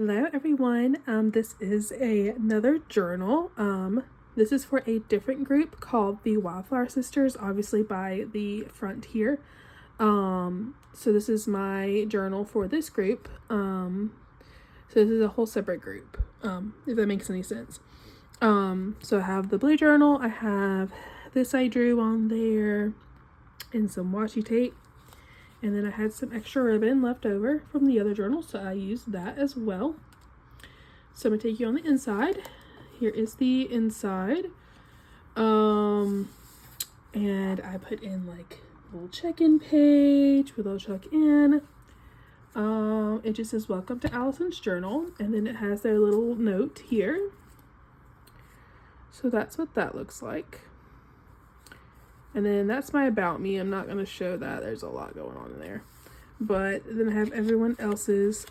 Hello everyone. This is another journal. This is for a different group called the Wildflower Sisters, obviously by the front here. So this is my journal for this group. So this is a whole separate group, if that makes any sense. So I have the blue journal, I have this I drew on there, and some washi tape. And then I had some extra ribbon left over from the other journal, so I used that as well. So I'm going to take you on the inside. Here is the inside. And I put in like a little check-in page with a little check-in. It just says, welcome to Allison's journal. And then it has their little note here. So that's what that looks like. And then that's my about me. I'm not going to show that. There's a lot going on in there. But then I have everyone else's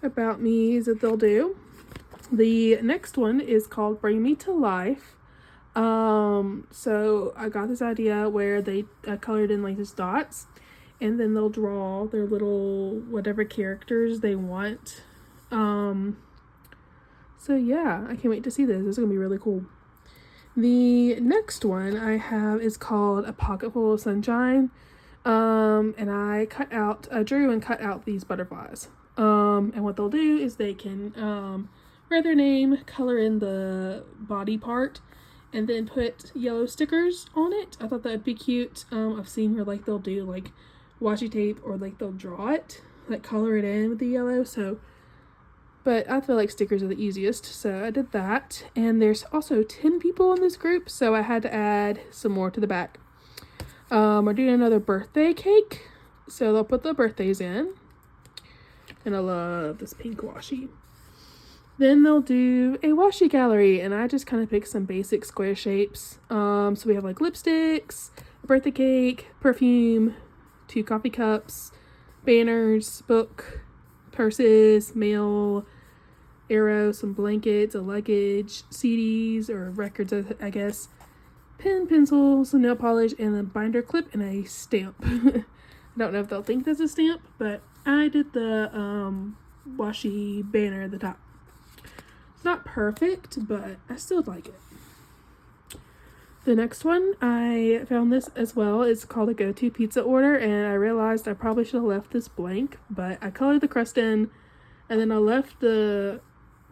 about me's that they'll do. The next one is called Bring Me to Life. So I got this idea where they colored in like these dots. And then they'll draw their little whatever characters they want. So yeah, I can't wait to see this. This is going to be really cool. The next one I have is called A Pocket Full of Sunshine. And I drew and cut out these butterflies. And what they'll do is they can write their name, color in the body part, and then put yellow stickers on it. I thought that would be cute. I've seen where like they'll do like washi tape, or like they'll draw it, like color it in with the yellow. But I feel like stickers are the easiest, so I did that. And there's also 10 people in this group, so I had to add some more to the back. We're doing another birthday cake, so they'll put the birthdays in. And I love this pink washi. Then they'll do a washi gallery, and I just kind of picked some basic square shapes. So we have like lipsticks, a birthday cake, perfume, 2 coffee cups, banners, book, purses, mail, arrow, some blankets, a luggage, CDs or records, I guess, pen, pencil, some nail polish, and a binder clip and a stamp. I don't know if they'll think that's a stamp, but I did the washi banner at the top. It's not perfect, but I still like it. The next one, I found this as well. It's called a go-to pizza order, and I realized I probably should have left this blank, but I colored the crust in, and then I left where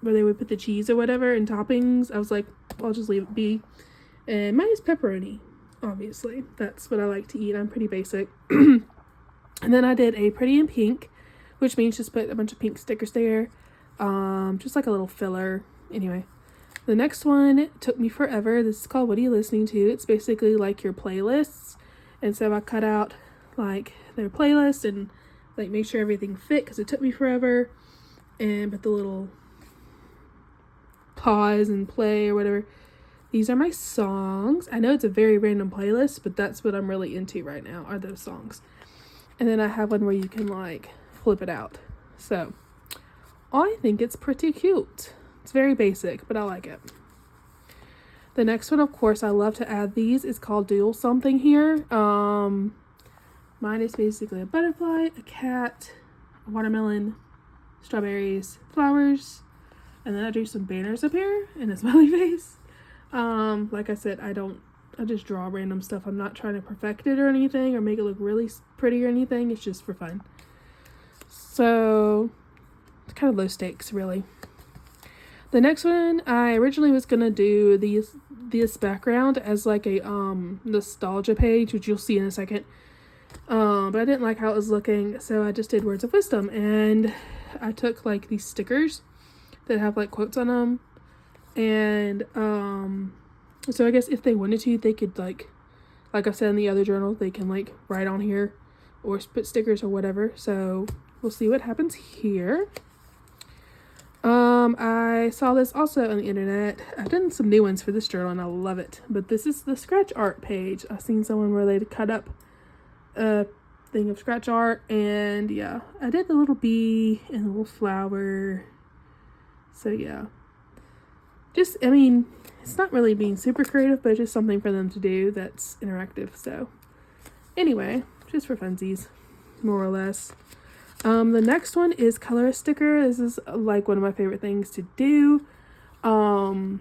they would put the cheese or whatever and toppings. I was like, I'll just leave it be. And mine is pepperoni, obviously. That's what I like to eat. I'm pretty basic. And then I did a pretty in pink, which means just put a bunch of pink stickers there. Just like a little filler. Anyway. The next one took me forever. This is called What Are You Listening To? It's basically like your playlists. And so I cut out like their playlist and like make sure everything fit, because it took me forever. And put the little pause and play or whatever. These are my songs. I know it's a very random playlist, but that's what I'm really into right now, are those songs. And then I have one where you can like flip it out. So I think it's pretty cute. It's very basic, but I like it. The next one, of course, I love to add these. It's called Dual Something here. Mine is basically a butterfly, a cat, a watermelon, strawberries, flowers, and then I do some banners up here and a smiley face. Like I said, I just draw random stuff. I'm not trying to perfect it or anything or make it look really pretty or anything. It's just for fun. So it's kind of low stakes, really. The next one, I originally was going to do this background as like a nostalgia page, which you'll see in a second. But I didn't like how it was looking, so I just did Words of Wisdom. And I took like these stickers that have like quotes on them. And so I guess if they wanted to, they could like I said in the other journal, they can like write on here or put stickers or whatever. So we'll see what happens here. I saw this also on the internet. I've done some new ones for this journal and I love it. But this is the scratch art page. I've seen someone where they cut up a thing of scratch art, and yeah, I did the little bee and the little flower. So yeah. I mean, it's not really being super creative, but it's just something for them to do that's interactive. So anyway, just for funsies, more or less. The next one is color a sticker. This is like one of my favorite things to do. I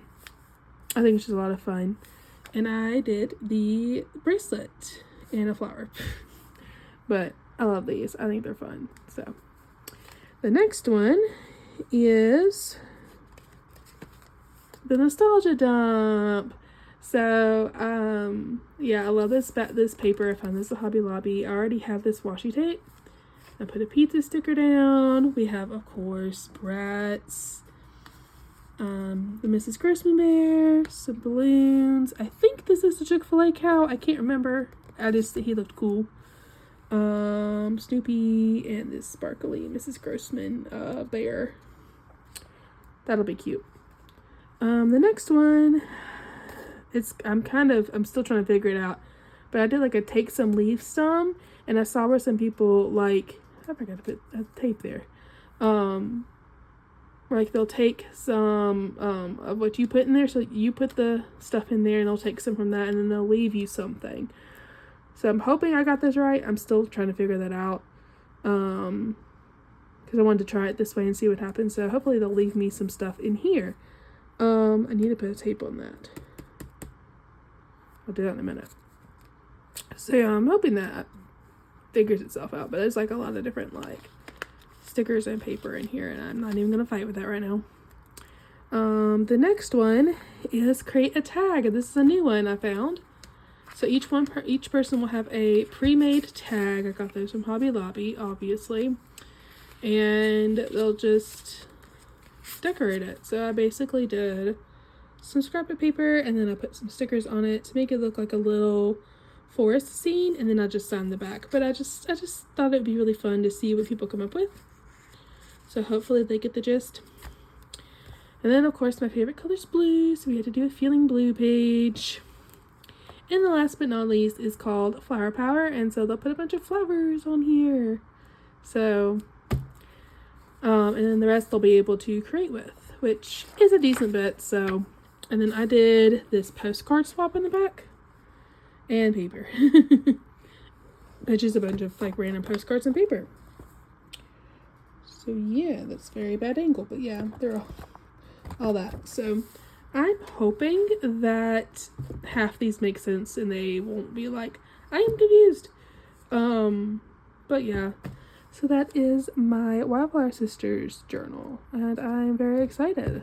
think it's just a lot of fun. And I did the bracelet and a flower. But I love these. I think they're fun. So the next one is the nostalgia dump. So yeah, I love this paper. I found this at Hobby Lobby. I already have this washi tape. I put a pizza sticker down. We have, of course, Bratz, the Mrs. Grossman bear, some balloons. I think this is the Chick-fil-A cow. I can't remember. He looked cool. Snoopy and this sparkly Mrs. Grossman bear. That'll be cute. The next one, I'm still trying to figure it out, but I did like a take some leave some, and I saw where some people like, I forgot to put a tape there. Like they'll take some of what you put in there, so you put the stuff in there and they'll take some from that and then they'll leave you something. So I'm hoping I got this right. I'm still trying to figure that out. Because I wanted to try it this way and see what happens. So hopefully they'll leave me some stuff in here. I need to put a tape on that. I'll do that in a minute. So yeah, I'm hoping that figures itself out. But there's like a lot of different like stickers and paper in here, and I'm not even gonna fight with that right now. The next one is create a tag. This is a new one I found. So each person will have a pre-made tag. I got those from Hobby Lobby, obviously, and they'll just decorate it. So I basically did some scrapbook paper, and then I put some stickers on it to make it look like a little forest scene, and then I just signed the back. But I just thought it would be really fun to see what people come up with. So hopefully they get the gist. And then of course my favorite color is blue, so we had to do a feeling blue page. And the last but not least is called Flower Power, and so they'll put a bunch of flowers on here. So, and then the rest they'll be able to create with, which is a decent bit. So, and then I did this postcard swap in the back and paper, which is a bunch of like random postcards and paper. So yeah, that's a very bad angle, but yeah, they're all that. So I'm hoping that half these make sense and they won't be like, I am confused. But yeah, so that is my Wildflower Sisters journal, and I'm very excited.